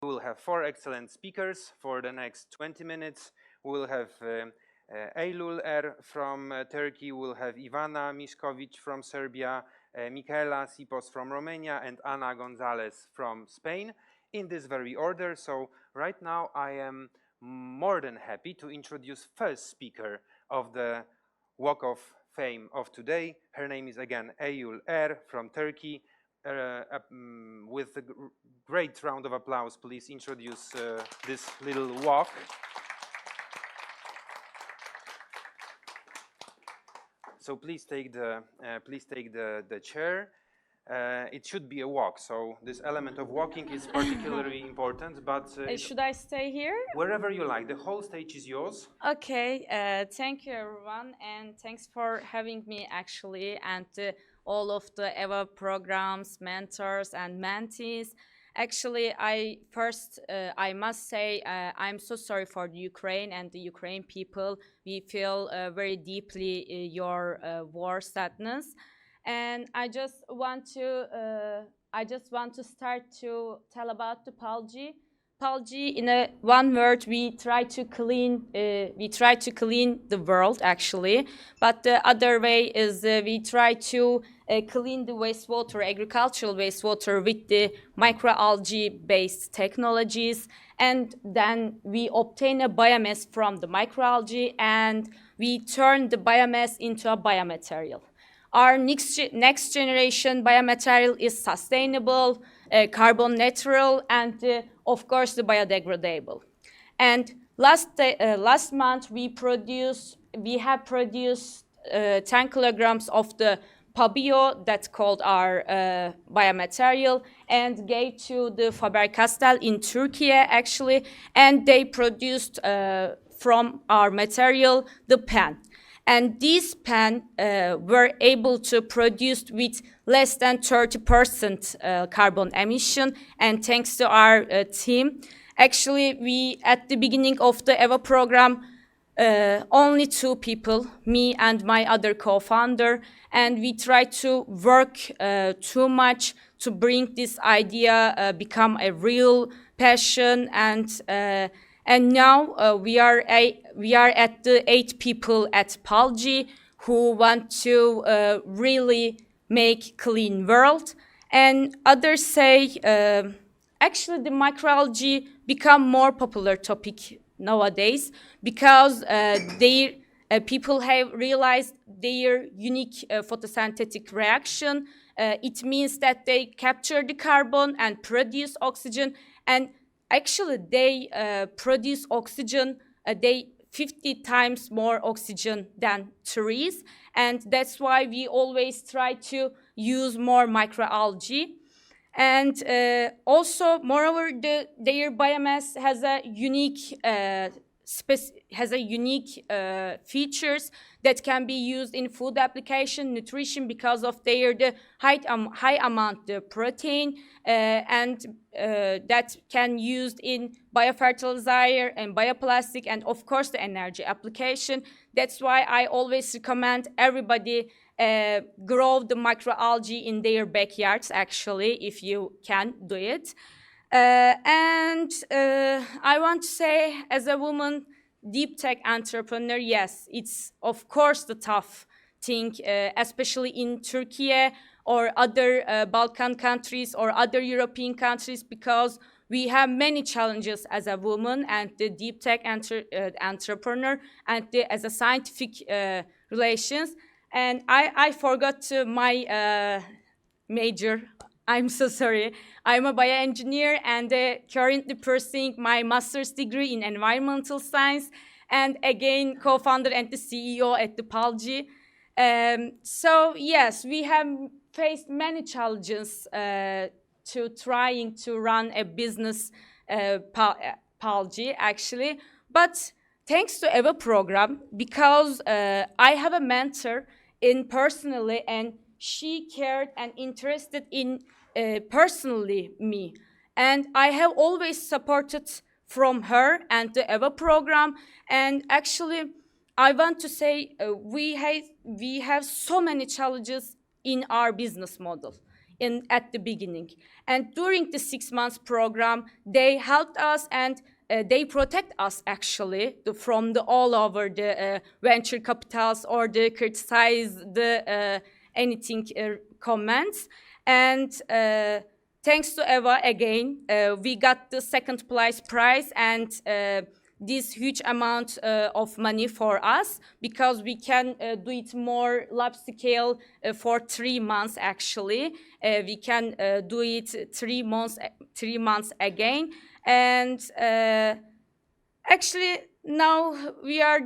will have 4 excellent speakers for the next 20 minutes. We'll have Eylül Er from Turkey, we'll have Ivana Miszkovic from Serbia, Michaela Sipos from Romania, and Ana Gonzalez from Spain, in this very order. So right now I am more than happy to introduce first speaker of the Walk of Fame of today. Her name is again Eylül Er from Turkey. With a great round of applause, please introduce this little walk. So please take the chair. It should be a walk, so this element of walking is particularly important. But should I stay here? Wherever you like. The whole stage is yours. Okay. Thank you, everyone, and thanks for having me, actually, and all of the EWA programs, mentors, and mentees. Actually, I must say I'm so sorry for the Ukraine and the Ukraine people. We feel very deeply your war sadness, and I just want to start to tell about the Palji. Palji, in one word, we try to clean the world, actually. But the other way is we try to clean the wastewater, agricultural wastewater, with the microalgae-based technologies, and then we obtain a biomass from the microalgae, and we turn the biomass into a biomaterial. Our next generation biomaterial is sustainable, carbon neutral, and of course the biodegradable. And last month we have produced 10 kilograms of the Pabio, that's called our biomaterial, and gave to the Faber-Castell in Turkey, actually, and they produced from our material the pen. And these pen were able to produce with less than 30% carbon emission. And thanks to our team, actually, we at the beginning of the EWA program, only 2 people, me and my other co-founder, and we tried to work too much to bring this idea become a real passion, and now we are at the 8 people at Palji who want to really make clean world. And others say actually the microalgae become more popular topic nowadays because people have realized their unique photosynthetic reaction. It means that they capture the carbon and produce oxygen, and actually, they produce oxygen, 50 times more oxygen than trees, and that's why we always try to use more microalgae. And also, moreover, their biomass has a unique features that can be used in food application, nutrition, because of the high amount of protein, and that can used in biofertilizer and bioplastic, and of course the energy application. That's why I always recommend everybody grow the microalgae in their backyards, actually, if you can do it. And I want to say, as a woman deep tech entrepreneur, yes, it's of course the tough thing, especially in Turkey or other Balkan countries or other European countries, because we have many challenges as a woman and the deep tech entrepreneur and as a scientific relations. And I forgot my major. I'm so sorry. I'm a bioengineer and currently pursuing my master's degree in environmental science, and again co-founder and the CEO at the Palji. So yes, we have faced many challenges to trying to run a business Palji, actually. But thanks to EWA program, because I have a mentor in personally, and she cared and interested in personally me, and I have always supported from her and the EWA program. And actually, I want to say we have so many challenges in our business model. at the beginning. And during the 6 months program, they helped us and they protect us actually from all over the venture capitals or the criticize the anything comments. And thanks to EWA again, we got the second place prize and this huge amount of money for us because we can do it more large scale for 3 months actually. We can do it 3 months again. And actually now we are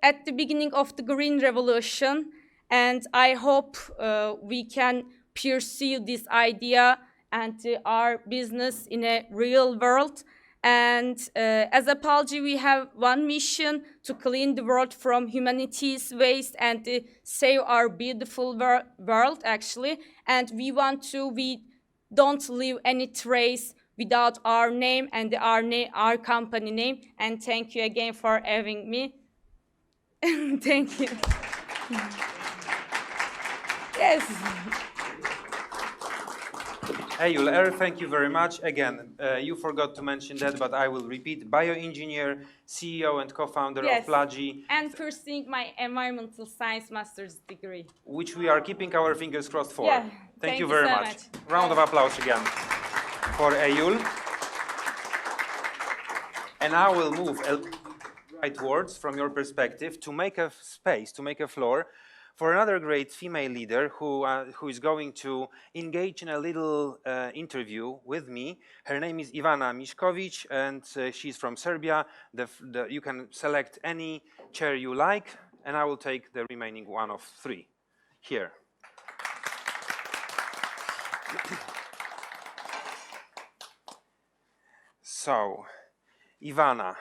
at the beginning of the green revolution, and I hope we can pursue this idea and our business in a real world. And as Apology, we have one mission to clean the world from humanity's waste and save our beautiful world, actually. And we don't leave any trace without our name and our company name. And thank you again for having me. Thank you. Yes. Eylül, thank you very much. Again, you forgot to mention that, but I will repeat. Bioengineer, CEO and co-founder of Plagi. And pursuing my environmental science master's degree. Which we are keeping our fingers crossed for. Yeah, thank you very so much. Round of applause again for Eylül. And I will move rightwards from your perspective to make a space, to make a floor for another great female leader who is going to engage in a little interview with me. Her name is Ivana Mišković, and she's from Serbia. You can select any chair you like, and I will take the remaining one of 3 here. So, Ivana,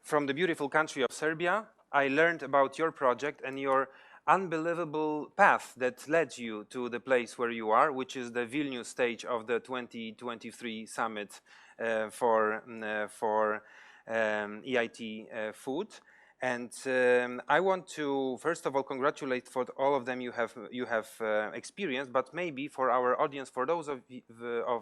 from the beautiful country of Serbia, I learned about your project and your unbelievable path that led you to the place where you are, which is the Vilnius stage of the 2023 summit for EIT food. And I want to, first of all, congratulate for all of them you have experienced, but maybe for our audience, for those of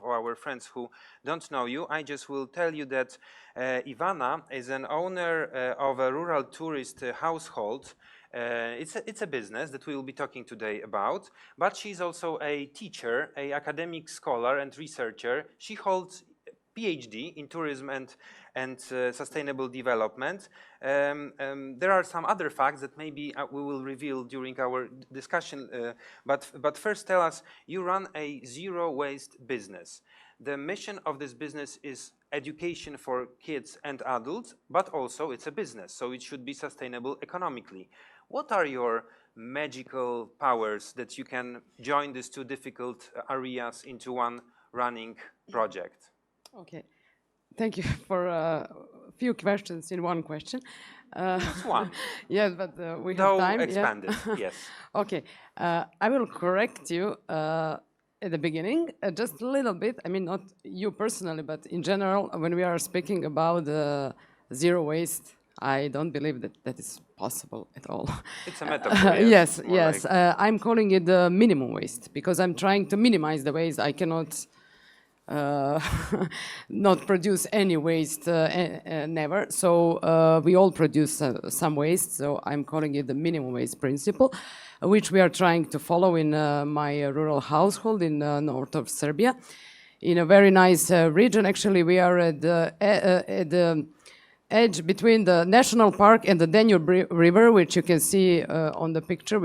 our friends who don't know you, I just will tell you that Ivana is an owner of a rural tourist household. It's a business that we will be talking today about, but she's also a teacher, an academic scholar and researcher. She holds PhD in tourism and sustainable development. There are some other facts that maybe we will reveal during our discussion, but first tell us, you run a zero waste business. The mission of this business is education for kids and adults, but also it's a business, so it should be sustainable economically. What are your magical powers that you can join these 2 difficult areas into one running project? Okay, thank you for a few questions in one question. Just one. Yes, but we have time. Expanded, yeah. Yes. Okay, I will correct you at the beginning, just a little bit. I mean, not you personally, but in general, when we are speaking about zero waste, I don't believe that is possible at all. It's a metaphor. Yes, yes. Like I'm calling it the minimum waste because I'm trying to minimize the waste. I cannot not produce any waste, never. So we all produce some waste. So I'm calling it the minimum waste principle, which we are trying to follow in my rural household in north of Serbia, in a very nice region. Actually, we are at the edge between the national park and the Danube River, which you can see on the picture.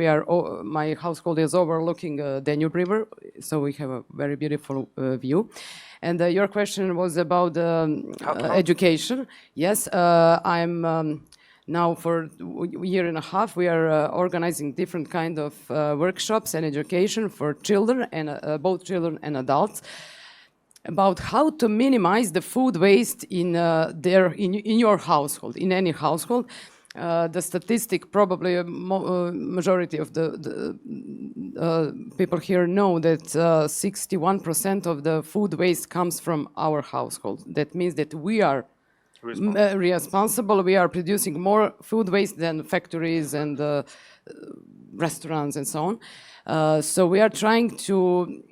My household is overlooking Danube River, so we have a very beautiful view. And your question was about education. Yes, I'm now for a year and a half, we are organizing different kind of workshops and education for children, and both children and adults, about how to minimize the food waste in your household, in any household. The statistic, probably majority of the people here know that 61% of the food waste comes from our household. That means that we are responsible. We are producing more food waste than factories and restaurants and so on. So we are trying to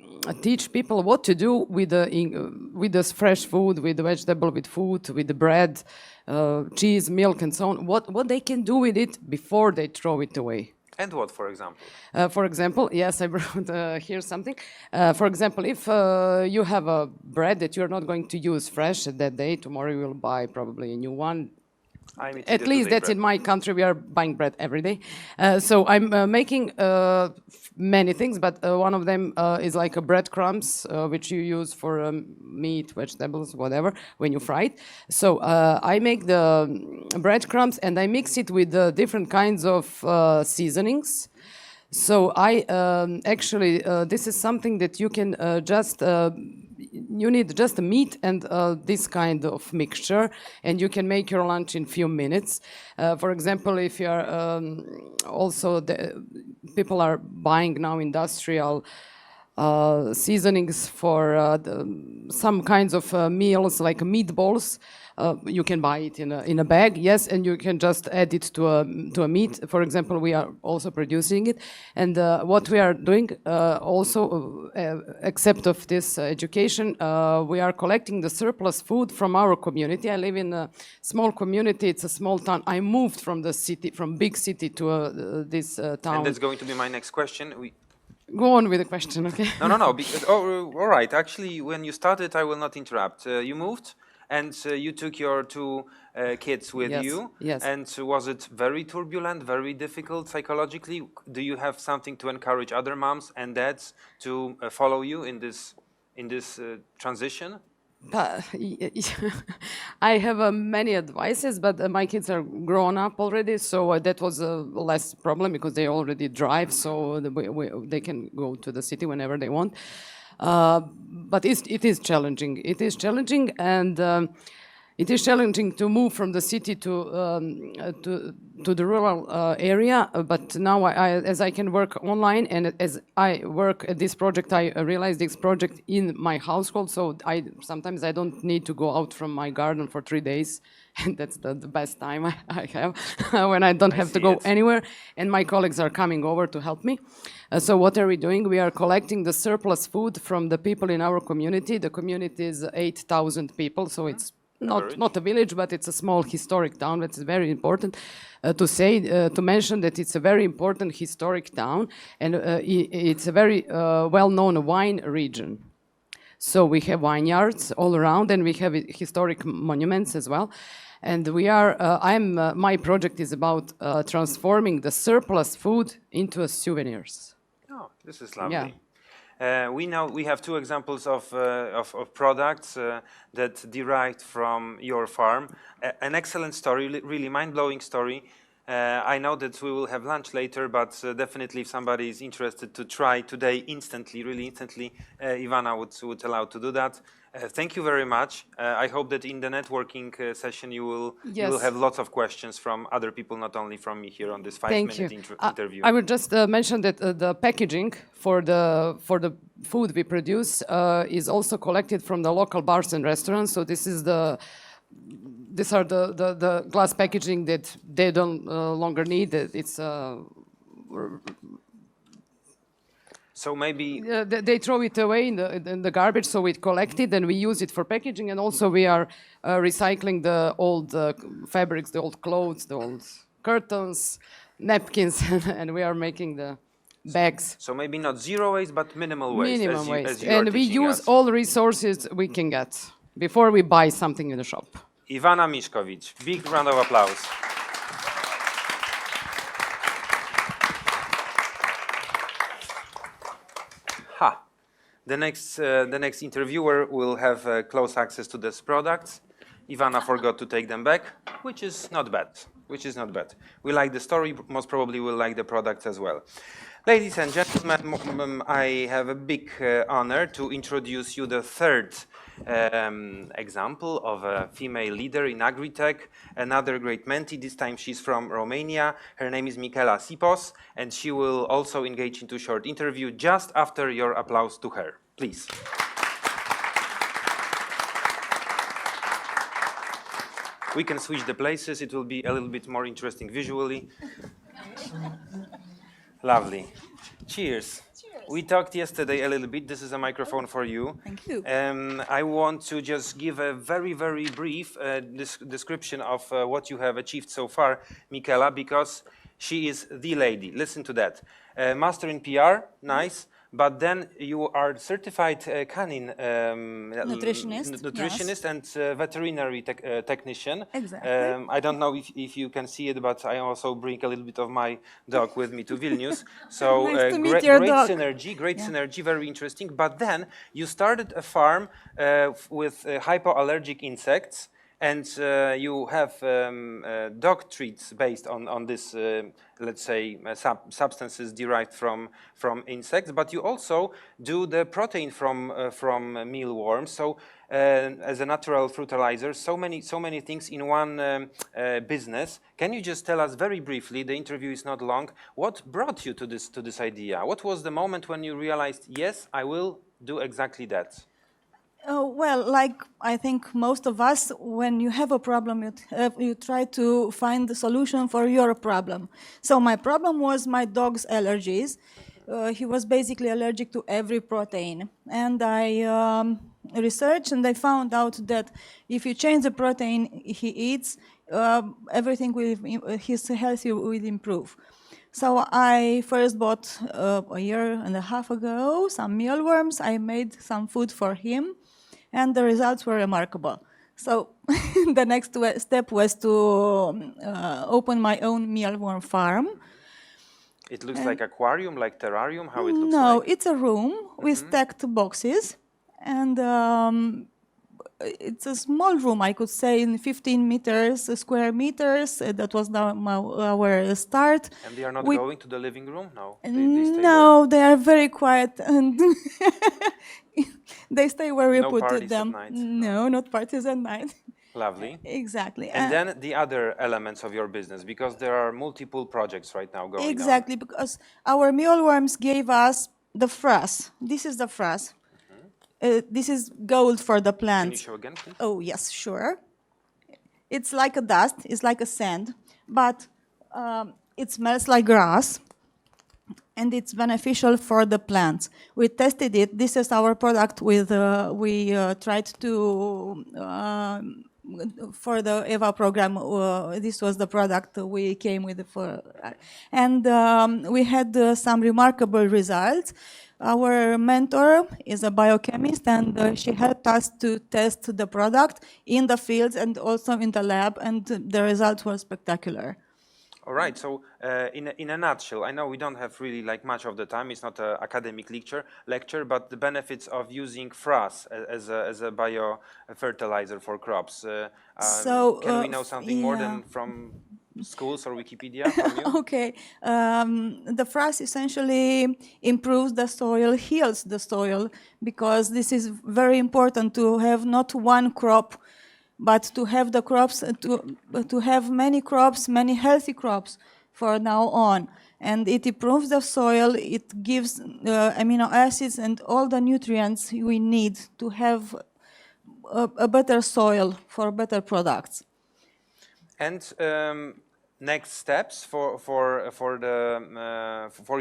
teach people what to do with the fresh food, with the vegetable, with food, with the bread, cheese, milk, and so on. What they can do with it before they throw it away. And what, for example? For example, yes, I brought here something. For example, if you have a bread that you're not going to use fresh that day, tomorrow you will buy probably a new one. At least that's in my country. We are buying bread every day. So I'm making many things, but one of them is like a breadcrumbs, which you use for meat, vegetables, whatever, when you fry it. So I make the breadcrumbs and I mix it with different kinds of seasonings. So I actually, this is something that you can you need just meat and this kind of mixture, and you can make your lunch in few minutes. For example, if you are people are buying now industrial seasonings for some kinds of meals like meatballs. You can buy it in a bag, yes, and you can just add it to a meat. For example, we are also producing it, and what we are doing also, except of this education, we are collecting the surplus food from our community. I live in a small community; it's a small town. I moved from the city, from big city to this town. And that's going to be my next question. Go on with the question, okay? No. Because, all right. Actually, when you started, I will not interrupt. You moved. And you took your two kids with you. Yes. And was it very turbulent, very difficult psychologically? Do you have something to encourage other moms and dads to follow you in this transition? I have many advices, but my kids are grown up already, so that was a less problem because they already drive, so they can go to the city whenever they want. But it is challenging. It is challenging, and it is challenging to move from the city to the rural area. But now, as I can work online, and as I work at this project, I realize this project in my household. So sometimes I don't need to go out from my garden for 3 days. And that's the best time I have when I don't have to go anywhere, and my colleagues are coming over to help me. So what are we doing? We are collecting the surplus food from the people in our community. The community is 8,000 people, so it's not a village, but it's a small historic town. That's very important to mention that it's a very important historic town, and it's a very well-known wine region. So we have vineyards all around, and we have historic monuments as well. And we are, my project is about transforming the surplus food into souvenirs. Oh, this is lovely. Yeah. We have two examples of products that derived from your farm. An excellent story, really mind-blowing story. I know that we will have lunch later, but definitely if somebody is interested to try today really instantly, Ivana would allow to do that. Thank you very much. I hope that in the networking session you will have lots of questions from other people, not only from me here on this 5-minute interview. I would just mention that the packaging for the food we produce is also collected from the local bars and restaurants. So these are the glass packaging that they don't longer need. It's so maybe they throw it away in the garbage, so we collect it and we use it for packaging, and also we are recycling the old fabrics, the old clothes, the old curtains, napkins, and we are making the bags. So maybe not zero waste, but minimal waste. Minimum waste, and we use all resources we can get before we buy something in the shop. Ivana Miszkowicz, big round of applause. The next interviewer will have close access to these products. Ivana forgot to take them back, which is not bad. We like the story, most probably we'll like the products as well. Ladies and gentlemen, I have a big honor to introduce you the third example of a female leader in agri-tech, another great mentee. This time she's from Romania. Her name is Michaela Sipos, and she will also engage into a short interview just after your applause to her. Please. We can switch the places. It will be a little bit more interesting visually. Lovely. Cheers. We talked yesterday a little bit. This is a microphone for you. Thank you. I want to just give a very, very brief description of what you have achieved so far, Michaela, because she is the lady. Listen to that. Master in PR, nice. But then you are certified canine nutritionist yes. and veterinary technician. Exactly. I don't know if you can see it, but I also bring a little bit of my dog with me to Vilnius. So Nice to meet your dog. great synergy, very interesting. But then you started a farm with hypoallergic insects. And you have dog treats based on this, let's say, substances derived from insects. But you also do the protein from mealworms. So as a natural fertilizer, so many things in one business. Can you just tell us very briefly? The interview is not long. What brought you to this idea? What was the moment when you realized, yes, I will do exactly that? Well, like I think most of us, when you have a problem, you try to find the solution for your problem. So my problem was my dog's allergies. He was basically allergic to every protein. And I researched and I found out that if you change the protein he eats, everything will, his health will improve. So I first bought a year and a half ago some mealworms. I made some food for him. And the results were remarkable. So the next step was to open my own mealworm farm. It looks like aquarium, like terrarium. How it looks No, like? it's a room with stacked boxes, and it's a small room. I could say in 15 square meters. That was our start. And they are not going to the living room? No. They stay No, they are very quiet and they stay where we No put parties them. at night? No, not parties at night. Lovely. Exactly. And then the other elements of your business, because there are multiple projects right now going Exactly, because our mealworms gave us the frass. This is the frass. This is gold for the on. Can you plants. show again, please? Oh, yes, sure. It's like a dust, it's like a sand, but it smells like grass, and it's beneficial for the plants. We tested it. This is our product with, we tried to, for the EWA program, this was the product we came with. And we had some remarkable results. Our mentor is a biochemist, and she helped us to test the product in the fields and also in the lab, and the results were spectacular. All right. So, in a nutshell, I know we don't have really like much of the time. It's not an academic lecture, but the benefits of using frass as a bio fertilizer for crops. Can we know something more than from schools or Wikipedia from you? Okay. The frass essentially improves the soil, heals the soil, because this is very important to have not one crop, but to have the crops, to have many crops, many healthy crops for now on. And it improves the soil, it gives amino acids and all the nutrients we need to have a better soil for better products. And next steps for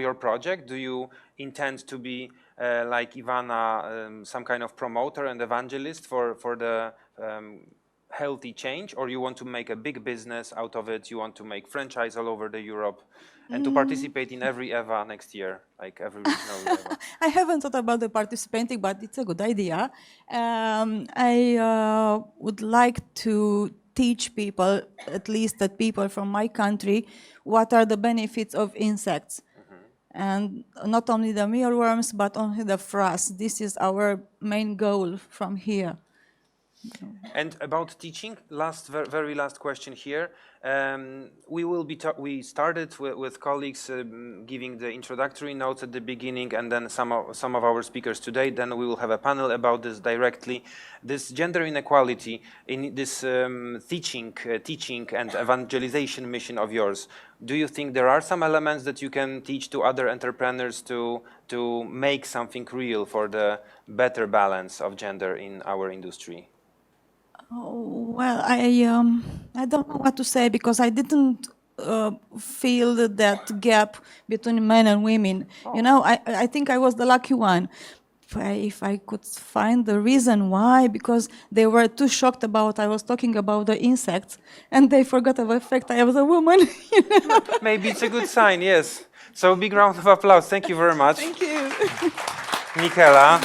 your project? Do you intend to be like Ivana, some kind of promoter and evangelist for the healthy change, or you want to make a big business out of it? You want to make franchise all over the Europe and to participate in every EWA next year, like every regional EWA? I haven't thought about the participating, but it's a good idea. I would like to teach people, at least the people from my country, what are the benefits of insects. And not only the mealworms, but only the frass. This is our main goal from here. And about teaching, very last question here. We started with colleagues giving the introductory notes at the beginning, and then some of our speakers today. Then we will have a panel about this directly. This gender inequality in this teaching and evangelization mission of yours. Do you think there are some elements that you can teach to other entrepreneurs to make something real for the better balance of gender in our industry? Oh, well, I don't know what to say, because I didn't fill that gap between men and women. You know, I think I was the lucky one. If I could find the reason why, because they were too shocked about I was talking about the insects, and they forgot about the fact I was a woman. Maybe it's a good sign, yes. So big round of applause. Thank you very much. Thank you. Michaela.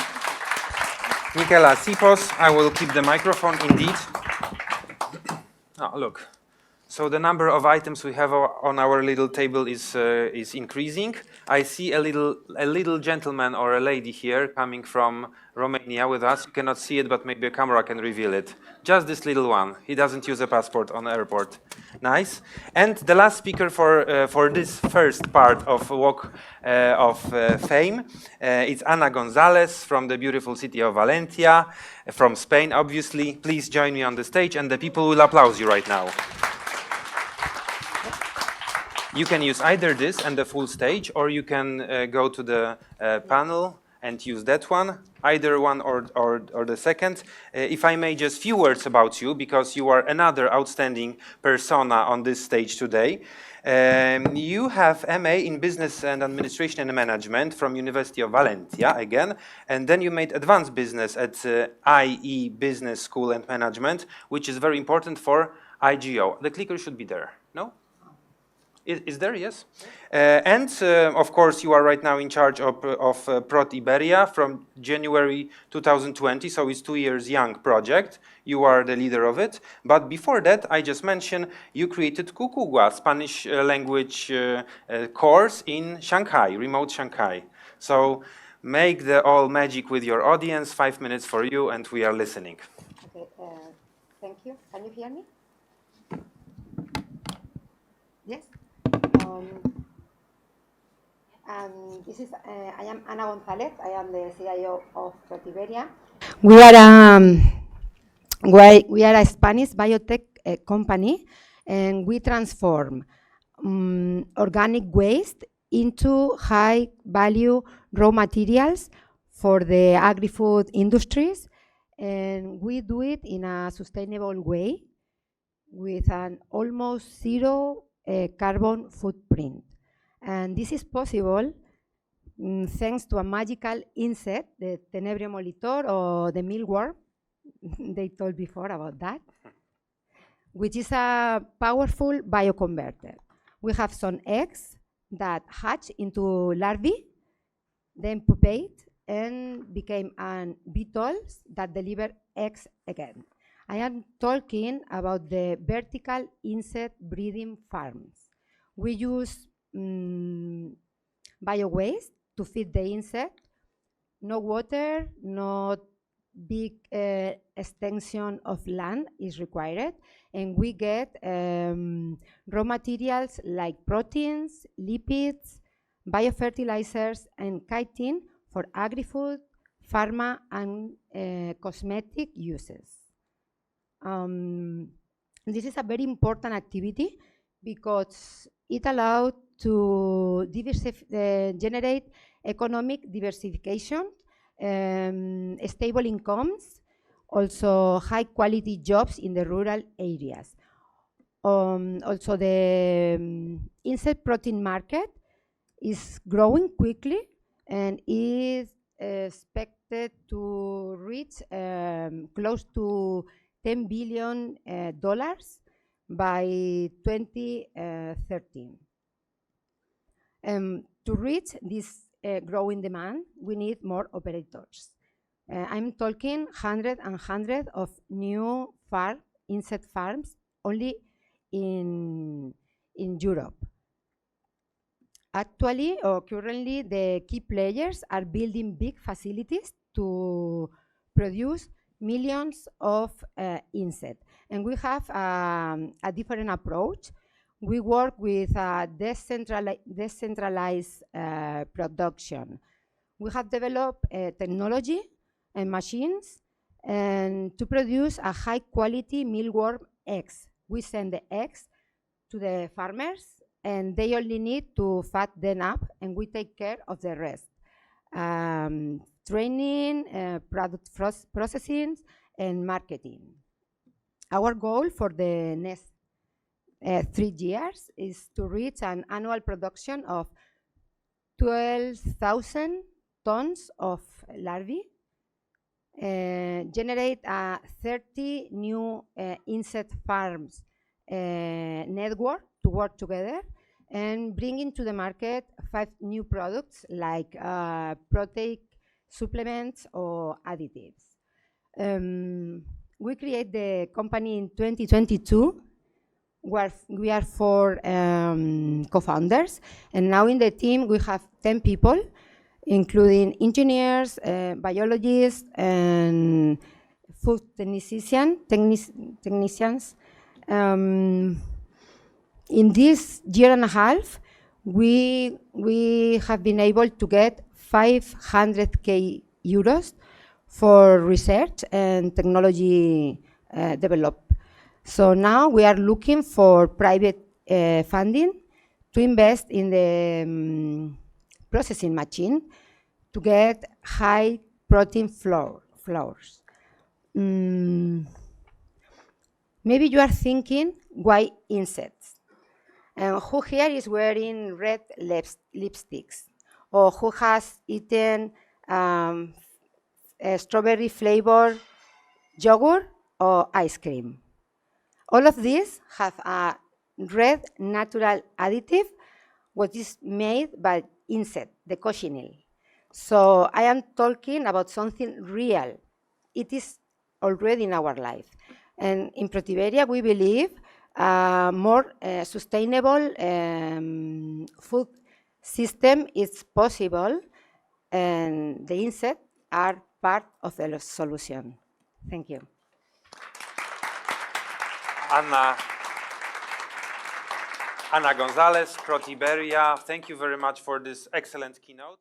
Michaela Sipos. I will keep the microphone indeed. Oh, look. So the number of items we have on our little table is increasing. I see a little gentleman or a lady here coming from Romania with us. You cannot see it, but maybe a camera can reveal it. Just this little one. He doesn't use a passport on the airport. Nice. And the last speaker for this first part of Walk of Fame, it's Ana Gonzalez from the beautiful city of Valencia, from Spain, obviously. Please join me on the stage, and the people will applaud you right now. You can use either this and the full stage, or you can go to the panel and use that one, either one or the second. If I may, just few words about you, because you are another outstanding persona on this stage today. You have MA in Business and Administration and Management from University of Valencia, again, and then you made advanced business at IE Business School and Management, which is very important for IGO. The clicker should be there, no? Is there, yes? Of course, you are right now in charge of Prot Iberia from January 2020, so it's 2 years young project. You are the leader of it. But before that, I just mentioned you created Cucugua, Spanish language course in Shanghai, remote Shanghai. So make the all magic with your audience, 5 minutes for you, and we are listening. Okay, thank you. Can you hear me? Yes? I am Ana Gonzalez. I am the CIO of Protiberia. We are a Spanish biotech company, and we transform organic waste into high-value raw materials for the agri-food industries, and we do it in a sustainable way with an almost zero carbon footprint. And this is possible thanks to a magical insect, the Tenebrio molitor, or the mealworm. They told before about that, which is a powerful bioconverter. We have some eggs that hatch into larvae, then pupate, and became an beetles that deliver eggs again. I am talking about the vertical insect breeding farms. We use bio-waste to feed the insect. No water, no big extension of land is required, and we get raw materials like proteins, lipids, biofertilizers, and chitin for agri-food, pharma, and cosmetic uses. This is a very important activity because it allowed to generate economic diversification, stable incomes, also high quality jobs in the rural areas. Also the insect protein market is growing quickly and is expected to reach close to $10 billion by 2013. To reach this growing demand, we need more operators. I'm talking hundreds of new insect farms only in Europe. Actually, or currently, the key players are building big facilities to produce millions of insects. And we have a different approach. We work with decentralized production. We have developed technology and machines and to produce a high quality mealworm eggs. We send the eggs to the farmers and they only need to fat them up and we take care of the rest. Training, product processing, and marketing. Our goal for the next 3 years is to reach an annual production of 12,000 tons of larvae, generate a 30 new insect farms network to work together, and bring into the market 5 new products like protein supplements or additives. We create the company in 2022, where we are 4 co-founders, and now in the team we have 10 people, including engineers, biologists, and food technicians. In this year and a half, we have been able to get 500,000 euros for research and technology development. So now we are looking for private funding to invest in the processing machine to get high protein flours. Maybe you are thinking, why insects? And who here is wearing red lipsticks? Or who has eaten strawberry flavored yogurt or ice cream? All of these have a red natural additive, what is made by insect, the cochineal. So I am talking about something real. It is already in our life. And in Protiberia, we believe more sustainable food system is possible, and the insects are part of the solution. Thank you. Ana Gonzalez, Protiberia, thank you very much for this excellent keynote.